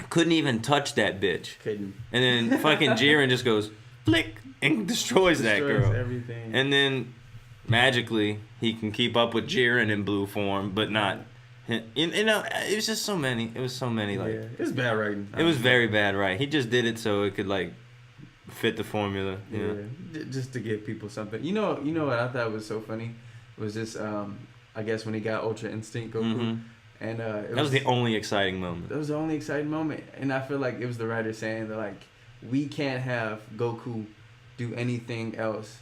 Couldn't even touch that bitch. Couldn't. And then fucking Jiren just goes flick and destroys that girl. Everything. And then magically he can keep up with Jiren in blue form, but not. You know, it was just so many. It was so many. Like yeah. It was bad writing. it was very bad, right? He just did it so it could like fit the formula. You know? Just to give people something. You know what I thought was so funny was this. I guess when he got Ultra Instinct Goku, Mhm. and That was the only exciting moment. That was the only exciting moment, and I feel like it was the writer saying that like we can't have Goku do anything else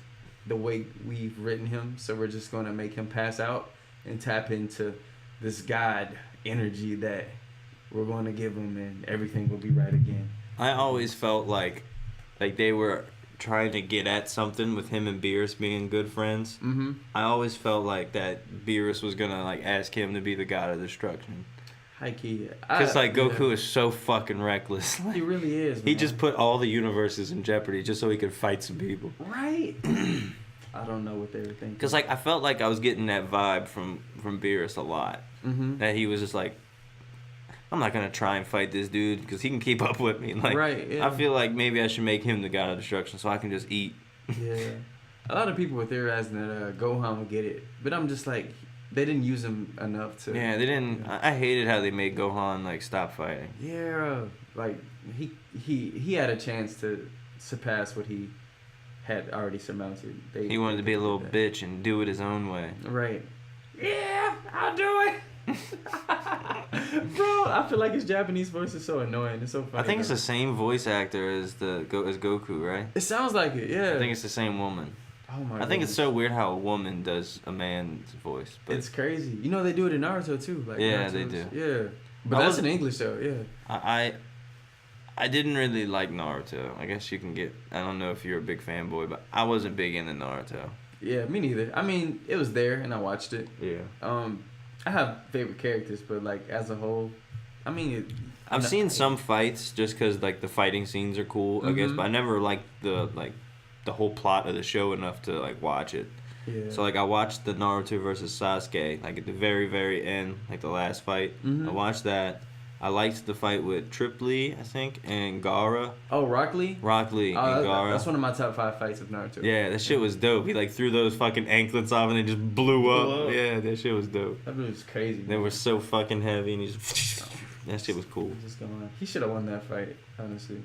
the way we've written him, so we're just gonna make him pass out and tap into this God energy that we're going to give him, and everything will be right again. I always felt like they were trying to get at something with him and Beerus being good friends. Mm-hmm. I always felt like that Beerus was gonna like ask him to be the god of destruction. High key. Cause like Goku is so fucking reckless. He really is. He man. just put all the universes in jeopardy just so he could fight some people. Right. I don't know what they were thinking. Cause like I felt like I was getting that vibe from Beerus a lot. Mm-hmm. That he was just like, I'm not gonna try and fight this dude because he can keep up with me. Like, Right, yeah. I feel like maybe I should make him the god of destruction so I can just eat. Yeah. A lot of people were theorizing that Gohan would get it, but I'm just like, they didn't use him enough to. Yeah, they didn't. Yeah. I hated how they made Gohan like stop fighting. Yeah, like he had a chance to surpass what he had already surmounted. He wanted to be a little bitch and do it his own way. Right. Yeah, I'll do it. Bro, I feel like his Japanese voice is so annoying. It's so funny. I think it's the same voice actor as Goku, right? It sounds like it, yeah. I think it's the same woman. Oh my god. I think it's so weird how a woman does a man's voice. But it's crazy. You know they do it in Naruto too. Like yeah, Naruto's, they do. Yeah. But that's in English though, yeah. I didn't really like Naruto. I guess you can get... I don't know if you're a big fanboy, but I wasn't big into Naruto. Yeah, me neither. I mean, it was there and I watched it. Yeah. I have favorite characters, but like as a whole, I mean, I've seen some fights just because like the fighting scenes are cool, I guess, but I never liked the whole plot of the show enough to like watch it. Yeah. So like I watched the Naruto versus Sasuke like at the very very end, like the last fight. I watched that. I liked the fight with Tripoli, I think, and Gaara. Oh, Rock Lee? Rock Lee and Gaara. That's one of my top 5 fights of Naruto. Yeah, that shit was dope. He like threw those fucking anklets off and they just blew up. Yeah, that shit was dope. That was crazy. They were so fucking heavy and he just... that shit was cool. He should have won that fight, honestly.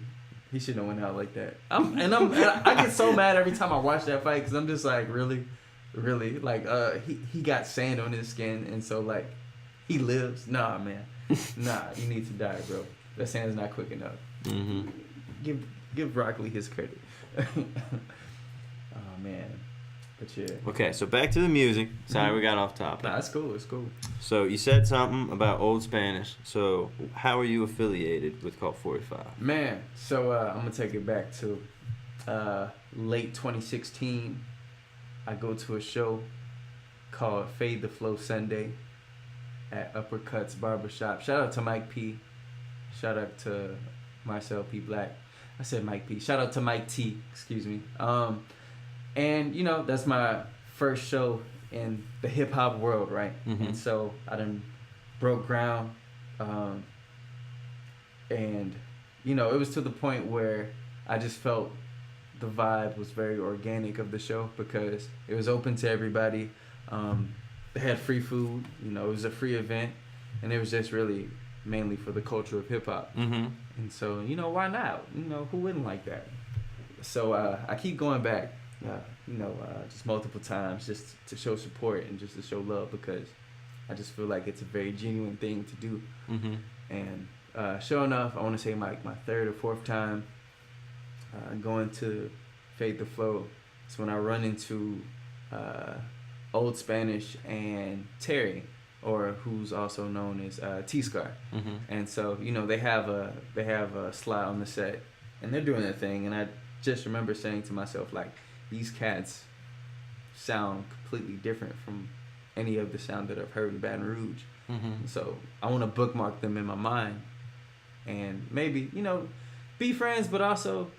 He shouldn't have went out like that. I get so mad every time I watch that fight because I'm just like, really? Like, he got sand on his skin and so like, he lives. Nah, man. Nah, you need to die, bro. That sand's not quick enough. Give Rock Lee his credit. Oh man, but yeah. Okay, so back to the music. Sorry, we got off topic. Nah, it's cool. It's cool. So you said something about Old Spanish. So how are you affiliated with Cult 45? Man, so I'm gonna take it back to late 2016. I go to a show called Fade the Flow Sunday at Uppercuts Barbershop. Shout out to Mike P. Shout out to Marcel P. Black. I said Mike P. Shout out to Mike T. Excuse me. And you know that's my first show in the hip hop world, right? And so I done broke ground, and you know it was to the point where I just felt the vibe was very organic of the show because it was open to everybody. They had free food, you know, it was a free event, and it was just really mainly for the culture of hip hop. And so, you know, why not? You know, who wouldn't like that? So I keep going back, just multiple times just to show support and just to show love because I just feel like it's a very genuine thing to do. And sure enough, I want to say my third or fourth time going to Fade the Flow. It's when I run into Old Spanish and Terry, or who's also known as T-Scar. And so, you know, they have a slot on the set, and they're doing their thing. And I just remember saying to myself, like, these cats sound completely different from any of the sound that I've heard in Baton Rouge. So I want to bookmark them in my mind, and maybe, you know, be friends, but also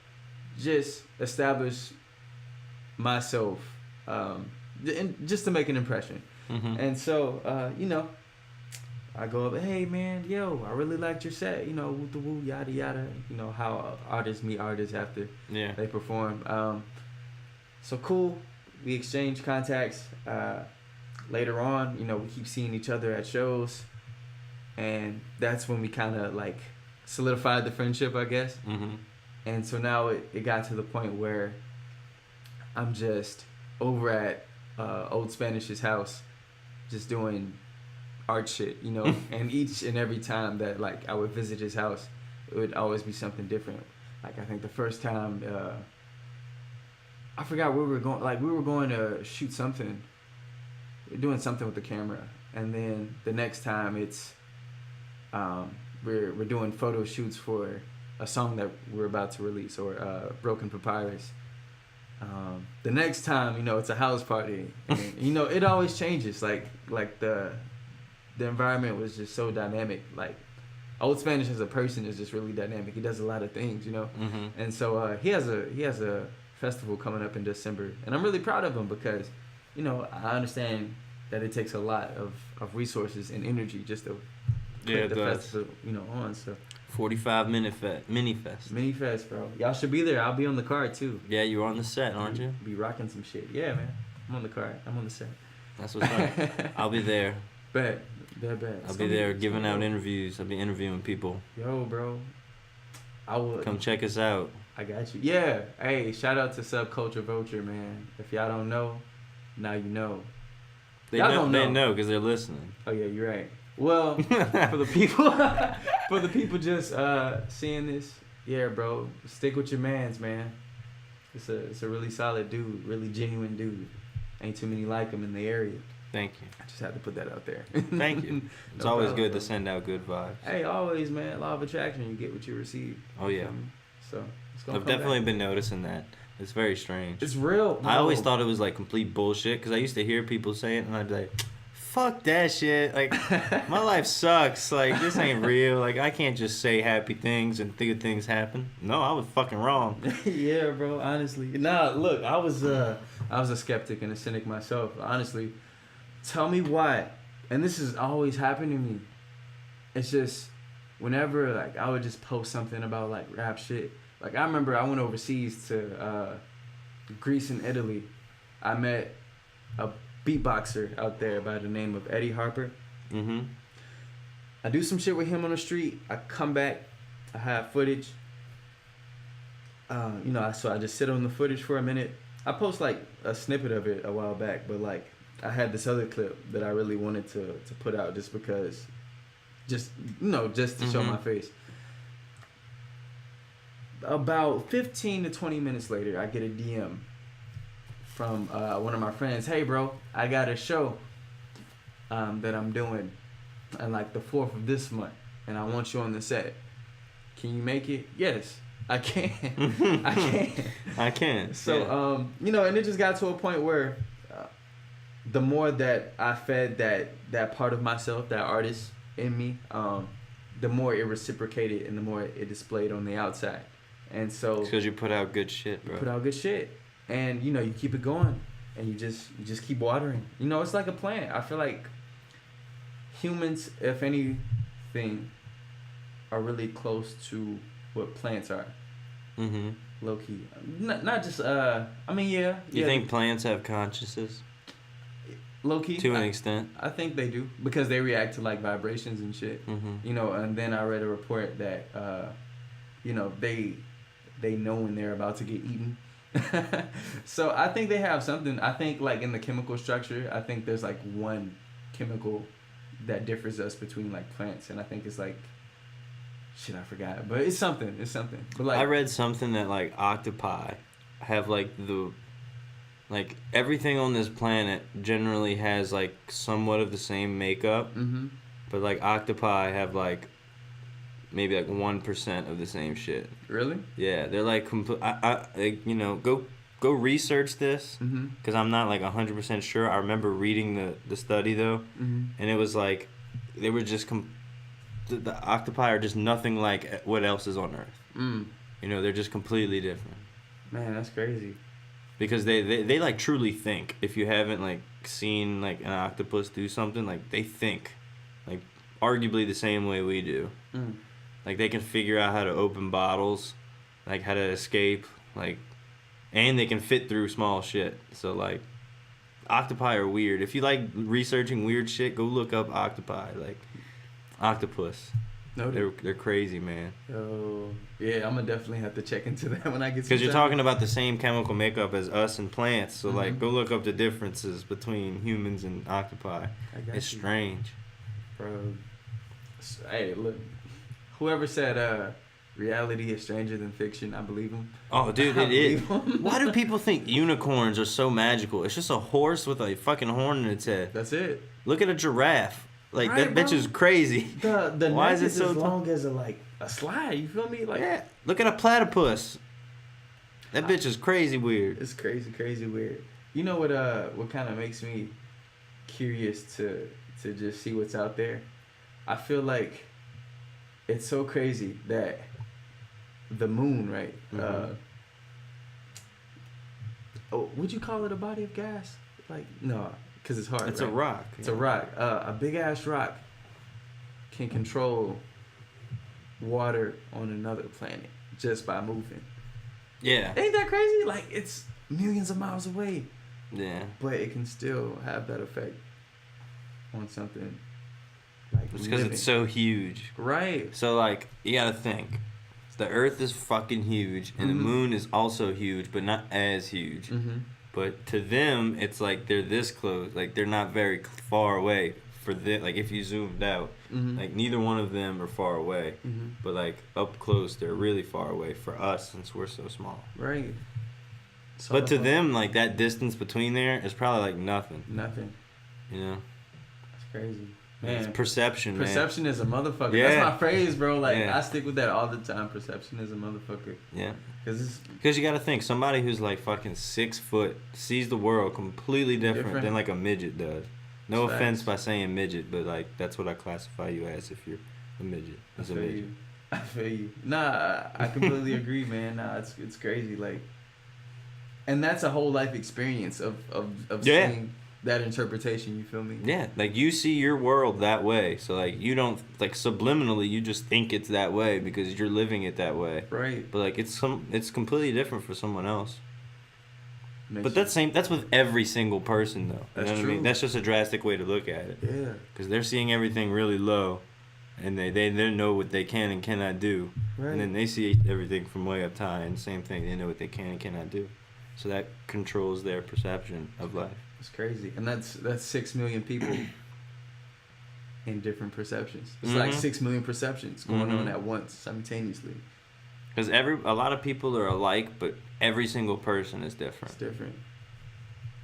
just establish myself. Just to make an impression. And so, you know, I go up, hey man, yo, I really liked your set, you know, woo the woo, yada yada, you know, how artists meet artists after they perform. So cool, we exchange contacts. Later on, you know, we keep seeing each other at shows, and that's when we kind of like solidified the friendship, I guess. And so now it got to the point where I'm just over at Old Spanish's house, just doing art shit, you know. And each and every time that like I would visit his house, it would always be something different. Like I think the first time, I forgot where we were going. Like we were going to shoot something. We're doing something with the camera, and then the next time it's we're doing photo shoots for a song that we're about to release, or Broken Papyrus. The next time, you know, it's a house party, and you know, it always changes. Like the environment was just so dynamic. Like Old Spanish as a person is just really dynamic. He does a lot of things, you know. And so he has a festival coming up in December, and I'm really proud of him because, you know, I understand that it takes a lot of resources and energy just to put the festival, you know, on. So 45-minute mini fest, bro. Y'all should be there. I'll be on the card too. Yeah, you're on the set, aren't you? Be rocking some shit. Yeah, man. I'm on the card. I'm on the set. That's what's up. I'll be there. Bet. I'll be there giving out interviews. I'll be interviewing people. Yo, bro. I would Come check us out. I got you. Yeah. Hey, shout out to SubCultureVulture, man. If y'all don't know, now you know. They Y'all know, don't they know. know because they're listening. Oh yeah, you're right. Well, for the people, for the people just seeing this, yeah, bro, stick with your mans, man. It's a really solid dude, really genuine dude. Ain't too many like him in the area. Thank you. I just had to put that out there. Thank you. It's No always problem, good bro. to send out good vibes. Hey, always, man. Law of attraction. You get what you receive. Oh yeah. So it's gonna I've come definitely back. been noticing that. It's very strange. It's real. I always No. thought it was like complete bullshit because I used to hear people say it and I'd be like, fuck that shit. Like, my life sucks. Like, this ain't real. Like, I can't just say happy things and good things happen. No, I was fucking wrong. Yeah, bro. Honestly, nah. Look, I was a skeptic and a cynic myself. Honestly, tell me why. And this has always happened to me. It's just whenever like I would just post something about like rap shit. Like I remember I went overseas to Greece and Italy. I met a beatboxer out there by the name of Eddie Harper. Mm-hmm. I do some shit with him on the street. I come back. I have footage. So I just sit on the footage for a minute. I post like a snippet of it a while back, but like I had this other clip that I really wanted to put out just because, just to show my face. About 15 to 20 minutes later, I get a DM from one of my friends. Hey, bro, I got a show that I'm doing on like the 4th of this month, and I want you on the set. Can you make it? Yes, I can. I can. I can. So, and it just got to a point where the more that I fed that part of myself, that artist in me, the more it reciprocated and the more it displayed on the outside. And so because you put out good shit, bro. You put out good shit, and you keep it going, and you just keep watering. It's like a plant. I feel like humans, if anything, are really close to what plants are. Mm-hmm. Low key, not just You think plants have consciousness? Low key, to an extent. I think they do because they react to like vibrations and shit. Mm-hmm. And then I read a report that they know when they're about to get eaten. So I think they have something. I think like in the chemical structure, I think there's like one chemical that differs us between like plants, and I think it's like shit, I forgot, but it's something. But like I read something that like octopi have like everything on this planet generally has like somewhat of the same makeup, mm-hmm. but like octopi have like maybe like 1% of the same shit. Really? Yeah, they're like go research this because I'm not like 100% sure. I remember reading the study though, and it was like they were just the octopi are just nothing like what else is on Earth. They're just completely different. Man, that's crazy. Because they like truly think. If you haven't like seen like an octopus do something, like they think like arguably the same way we do. Like they can figure out how to open bottles, like how to escape, like, and they can fit through small shit. So like octopi are weird. If you like researching weird shit, go look up octopi, like octopus. No, they're crazy, man. Oh, yeah, I'm gonna definitely have to check into that when I get. Because you're talking about the same chemical makeup as us and plants, so like go look up the differences between humans and octopi. It's strange, bro. Hey, look, whoever said reality is stranger than fiction, I believe him. Oh, dude, it is. Why do people think unicorns are so magical? It's just a horse with a fucking horn in its head. That's it. Look at a giraffe. Like right, that bitch bro. is crazy. The Why neck is it so as long as a slide? You feel me? Like yeah. Look at a platypus. That bitch is crazy weird. It's crazy weird. You know what kind of makes me curious to just see what's out there? I feel like it's so crazy that the moon, right? Would you call it a body of gas? Like no. Because it's hard. It's right? a rock. It's a rock. A big ass rock can control water on another planet just by moving. Yeah. Ain't that crazy? Like it's millions of miles away. Yeah. But it can still have that effect on something like it's because it's so huge. Right. So like you gotta think. The Earth is fucking huge, and the moon is also huge, but not as huge. But to them, it's like they're this close. Like, they're not very far away. For them, like, if you zoomed out, like, neither one of them are far away. But, like, up close, they're really far away for us since we're so small. Right. So But to them, like, that distance between there is probably, like, nothing. Nothing. You know? That's crazy. Man. It's perception, man. Perception is a motherfucker. Yeah. That's my phrase, bro. Like, Yeah. I stick with that all the time. Perception is a motherfucker. Yeah. Because you got to think, somebody who's, like, fucking 6 foot sees the world completely different than, like, a midget does. No Facts. offense by saying midget, but, like, that's what I classify you as if you're a midget. As a midget. I feel you. Nah, I completely agree, man. Nah, it's crazy. Like, and that's a whole life experience of seeing that interpretation. You feel me? Yeah, like, you see your world that way, so, like, you don't, like, subliminally you just think it's that way because you're living it that way. Right. But, like, it's completely different for someone else. Makes But that's with every single person, though. That's you know what I mean? true. That's just a drastic way to look at it. Yeah. Because they're seeing everything really low, and they know what they can and cannot do. Right. And then they see everything from way up high, and same thing, they know what they can and cannot do. So that controls their perception of life. It's crazy, and that's 6 million people in different perceptions. It's like 6 million perceptions going on at once, simultaneously. Because a lot of people are alike, but every single person is different. It's different.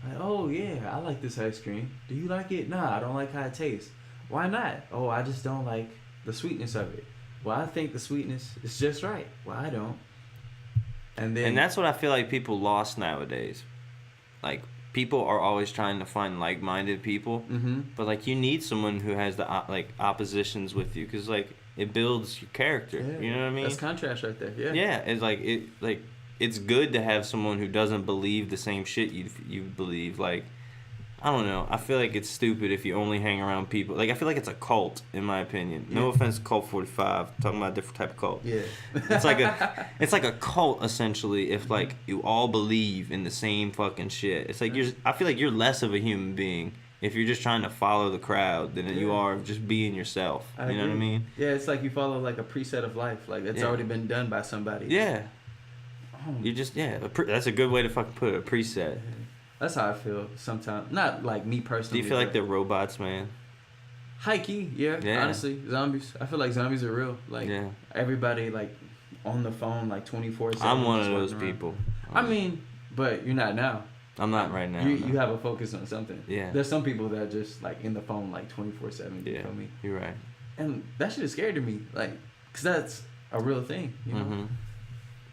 Like, oh yeah, I like this ice cream. Do you like it? Nah, I don't like how it tastes. Why not? Oh, I just don't like the sweetness of it. Well, I think the sweetness is just right. Well, I don't. And that's what I feel like people lost nowadays. Like, people are always trying to find like-minded people, but, like, you need someone who has the oppositions with you, because, like, it builds your character. Yeah, you know what I mean? That's contrast right there. Yeah. Yeah, it's good to have someone who doesn't believe the same shit you believe. Like, I don't know. I feel like it's stupid if you only hang around people. Like, I feel like it's a cult, in my opinion. No offense to Cult 45. I'm talking about a different type of cult. Yeah. It's like a cult, essentially, if, like, you all believe in the same fucking shit. It's like I feel like you're less of a human being if you're just trying to follow the crowd than you are just being yourself. You know what I mean? Yeah, it's like you follow, like, a preset of life. Like, it's already been done by somebody. Yeah. You just, that's a good way to fucking put it, a preset. That's how I feel sometimes. Not like me personally. Do you feel like they're robots, man? High key, yeah. Honestly, zombies. I feel like zombies are real. Like, everybody, like, on the phone, like, 24/7. I'm one of those people. I mean, but you're not now. I'm not right now. You have a focus on something. Yeah. There's some people that are just, like, in the phone, like, 24/7. You feel me? You're right. And that shit is scary to me. Like, because that's a real thing, you know?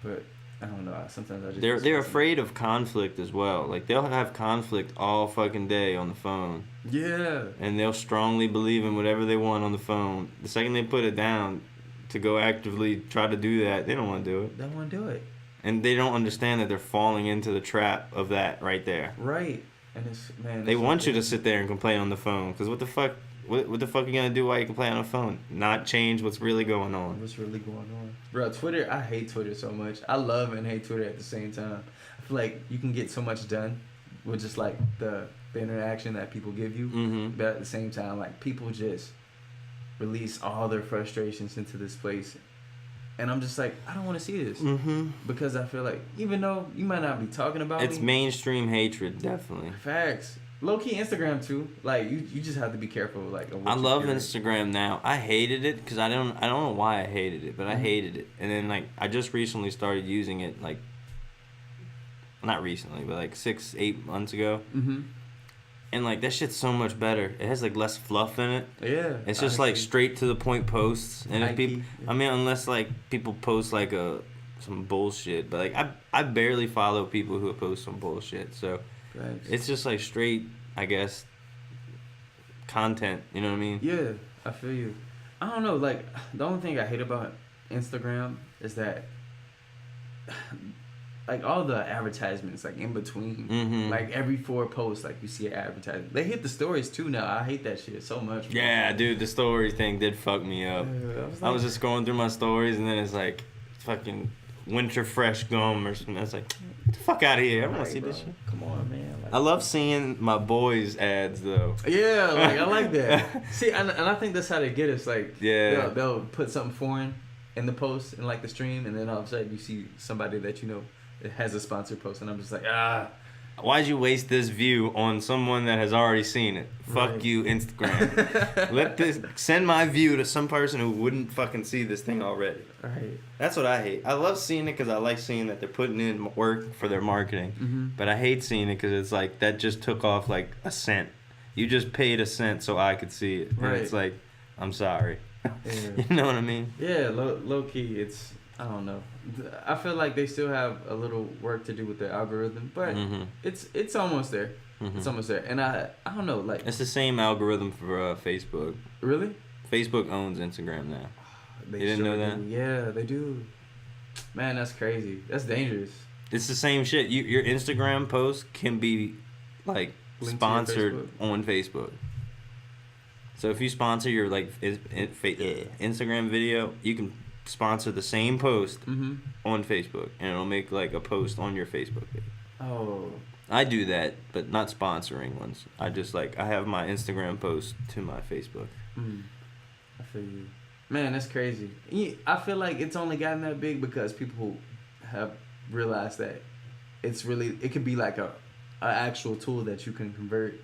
But I don't know. Sometimes I just... They're afraid of conflict as well. Like, they'll have conflict all fucking day on the phone. Yeah. And they'll strongly believe in whatever they want on the phone. The second they put it down to go actively try to do that, they don't want to do it. They don't want to do it. And they don't understand that they're falling into the trap of that right there. Right. And it's, man... They want you to sit there and complain on the phone. Because what the fuck... What the fuck are you gonna do while you can play on a phone? Not change what's really going on. What's really going on? Bro, Twitter, I hate Twitter so much. I love and hate Twitter at the same time. I feel like you can get so much done with just, like, the interaction that people give you. But at the same time, like, people just release all their frustrations into this place. And I'm just like, I don't want to see this. Because I feel like, even though you might not be talking about it's mainstream hatred, definitely. Facts. Low-key Instagram too. Like, you just have to be careful. Like, I love Instagram now. I hated it because I don't know why I hated it, but I hated it. And then, like, I just recently started using it, like, not recently, but like 6-8 months ago. And, like, that shit's so much better. It has, like, less fluff in it. Yeah. It's just, like, straight to the point posts. And if people, I mean, unless, like, people post, like, some bullshit. But, like, I barely follow people who post some bullshit. So it's just, like, straight, I guess, content. You know what I mean? Yeah, I feel you. I don't know. Like, the only thing I hate about Instagram is that, like, all the advertisements, like, in between. Like, every 4 posts, like, you see an advertisement. They hit the stories, too, now. I hate that shit so much. Bro. Yeah, dude, the story thing did fuck me up. I was just going through my stories, and then it's, like, fucking Winter Fresh gum or something. I was like, get the fuck out of here. I don't want to see this shit. Come on, man. Like, I love seeing my boys' ads, though. Yeah, like, I like that. See, and I think that's how they get us. Like, they'll put something foreign in the post and like the stream, and then all of a sudden you see somebody that you know that has a sponsored post, and I'm just like, Why'd you waste this view on someone that has already seen it? Fuck Right. you, Instagram. Send my view to some person who wouldn't fucking see this thing already. right. That's what I hate. I love seeing it because I like seeing that they're putting in work for their marketing. Mm-hmm. But I hate seeing it because it's like that just took off like a cent. You just paid a cent so I could see it. And Right. it's like, I'm sorry. Yeah. You know what I mean? Yeah, low key, it's, I don't know. I feel like they still have a little work to do with the algorithm, but Mm-hmm. it's almost there. Mhm. It's almost there. And I don't know, like, It's the same algorithm for Facebook. really? Facebook owns Instagram now. They You didn't know that? do. Yeah, they do. Man, that's crazy. That's dangerous. It's the same shit. Your Instagram post can be like Linked to your sponsored Facebook? on Facebook. So if you sponsor your like Instagram video, you can sponsor the same post Mm-hmm. on Facebook, and it'll make like a post on your Facebook page. Oh, I do that, but not sponsoring ones. I just like I have my Instagram post to my Facebook. I feel you. Man, that's crazy. I feel like it's only gotten that big because people have realized that it could be like a actual tool that you can convert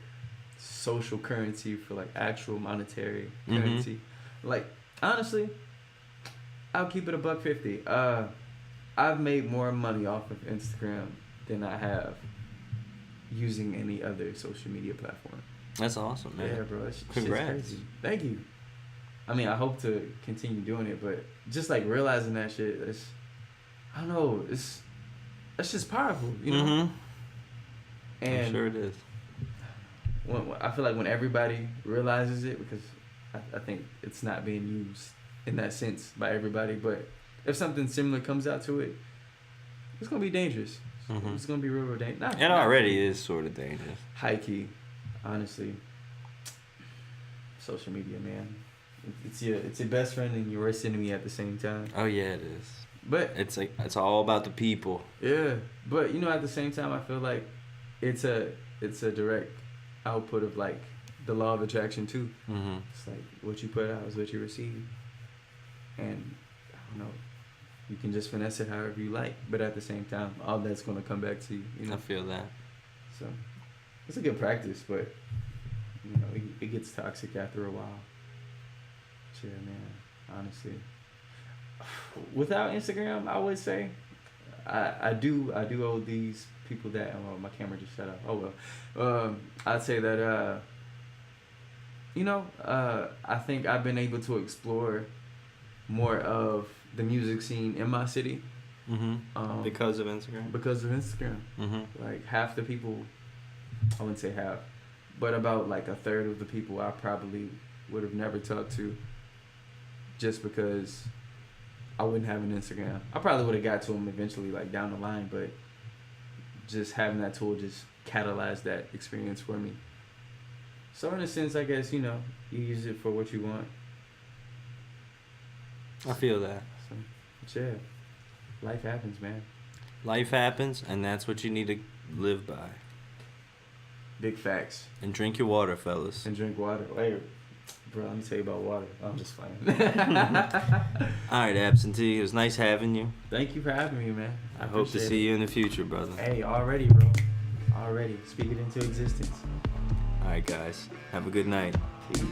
social currency for like actual monetary currency. Like, honestly, I'll keep it $1.50. I've made more money off of Instagram than I have using any other social media platform. That's awesome, man. Yeah, bro. That shit's Congrats. crazy. Thank you. I mean, I hope to continue doing it, but just like realizing that shit, I don't know, that's just powerful, you know? Mm-hmm. And I'm sure it is. I feel like when everybody realizes it, because I think it's not being used in that sense by everybody, but if something similar comes out to it, it's gonna be dangerous. Mhm. It's gonna be real dangerous. It already is sort of dangerous. High key, honestly. Social media, man. It's your best friend and your worst enemy at the same time. Oh yeah, it is. But It's like it's all about the people. yeah, but you know, at the same time, I feel like it's a direct output of like the law of attraction too. Mm-hmm. It's like what you put out is what you receive, and I don't know, you can just finesse it however you like, but at the same time, all that's gonna come back to you. You know, I feel that. so it's a good practice, but you know, it gets toxic after a while. Yeah, man. Honestly, without Instagram, I would say I do owe these people that. Oh, my camera just shut off. Oh well. I'd say that you know, I think I've been able to explore more of the music scene in my city. Mm-hmm. Because of Instagram. Because of Instagram. Mm-hmm. Like half the people, I wouldn't say half, but about like a third of the people I probably would have never talked to. Just because I wouldn't have an Instagram. I probably would have got to them eventually, like down the line, but just having that tool just catalyzed that experience for me. So in a sense, I guess, you know, you use it for what you want. I feel that. So, but yeah, life happens, man. Life happens, and that's what you need to live by. Big facts. And drink your water, fellas. And drink water. Wait, bro, let me tell you about water. I'm just playing. All right, Absentee. It was nice having you. Thank you for having me, man. I hope to see you in the future, brother. Hey, already, bro. Already. Speak it into existence. All right, guys. Have a good night. Peace.